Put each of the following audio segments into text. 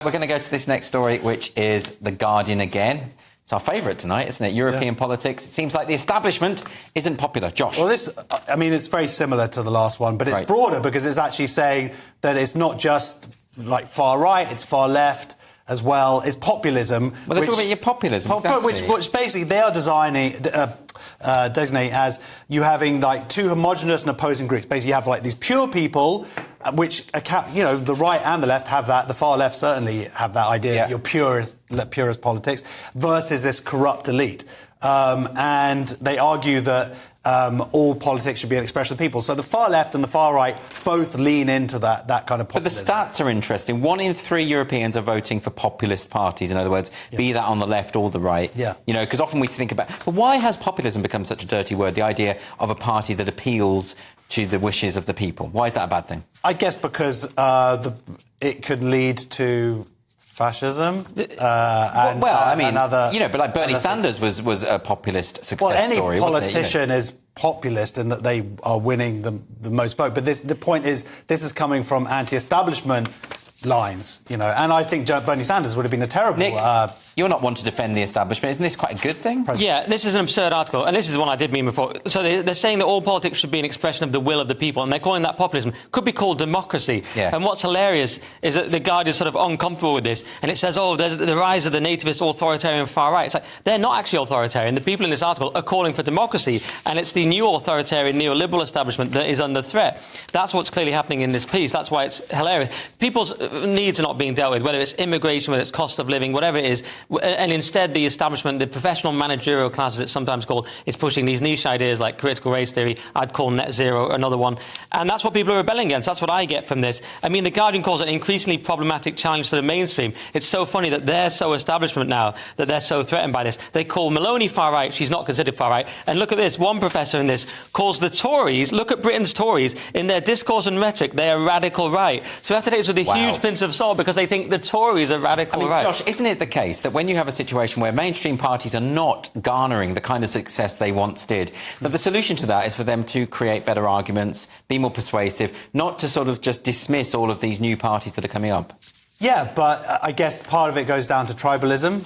We're going to go to this next story, which is The Guardian again. It's our favourite tonight, isn't it? European politics. It seems like the establishment isn't popular. Josh? Well, it's very similar to the last one, but it's broader because it's actually saying that it's not just like far right, it's far left as well. It's populism. Well, they're talking about your populism, exactly. Which basically they are designate as you having like two homogenous and opposing groups. Basically, you have like these pure people, which the right and the left have that. The far left certainly have that idea that you're purist politics versus this corrupt elite. And they argue that all politics should be an expression of the people. So the far left and the far right both lean into that kind of populism. But the stats are interesting. 1 in 3 Europeans are voting for populist parties, in other words, be that on the left or the right. Yeah. You know, because often we think about... But why has populism become such a dirty word, the idea of a party that appeals to the wishes of the people? Why is that a bad thing? I guess because it could lead to... fascism, but like Bernie Sanders was a populist success story. Well, any politician is populist in that they are winning the most vote. But the point is, this is coming from anti-establishment lines, and I think Bernie Sanders would have been a terrible... Nick, you're not one to defend the establishment. Isn't this quite a good thing? Yeah, this is an absurd article, and this is one I did mean before. So they're saying that all politics should be an expression of the will of the people, and they're calling that populism. Could be called democracy. Yeah. And what's hilarious is that the Guardian is sort of uncomfortable with this, and it says, there's the rise of the nativist authoritarian far right. It's like, they're not actually authoritarian. The people in this article are calling for democracy, and it's the new authoritarian neoliberal establishment that is under threat. That's what's clearly happening in this piece. That's why it's hilarious. People's needs are not being dealt with, whether it's immigration, whether it's cost of living, whatever it is, and instead the establishment, the professional managerial class, as it's sometimes called, is pushing these niche ideas like critical race theory. I'd call net zero another one. And that's what people are rebelling against. That's what I get from this. I mean, The Guardian calls it an increasingly problematic challenge to the mainstream. It's so funny that they're so establishment now, that they're so threatened by this. They call Maloney far right. She's not considered far right. And look at this. One professor in this calls the Tories, look at Britain's Tories, in their discourse and rhetoric, they are radical right. So we have to take this with a huge pinch of salt because they think the Tories are radical right. Josh, isn't it the case that when you have a situation where mainstream parties are not garnering the kind of success they once did, that the solution to that is for them to create better arguments, be more persuasive, not to sort of just dismiss all of these new parties that are coming up? Yeah, but I guess part of it goes down to tribalism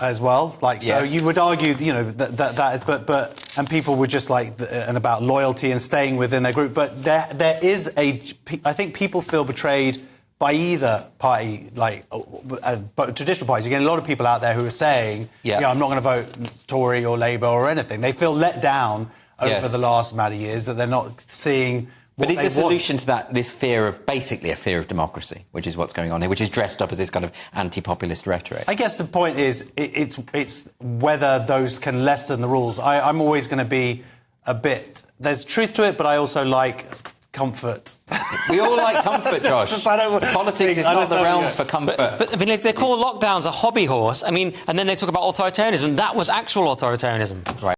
as well. So you would argue, and people would just and about loyalty and staying within their group. But there is I think people feel betrayed by either party, but traditional parties. You get a lot of people out there who are saying, I'm not going to vote Tory or Labour or anything. They feel let down over the last amount of years, that they're not seeing what But is the solution to that this fear of, basically a fear of democracy, which is what's going on here, which is dressed up as this kind of anti-populist rhetoric? I guess the point is, it's whether those can lessen the rules. I'm always going to be a bit... There's truth to it, but I also like... comfort. We all like comfort, Josh. Politics is not the realm for comfort. But I mean, if they call lockdowns a hobby horse, and then they talk about authoritarianism, that was actual authoritarianism. Right.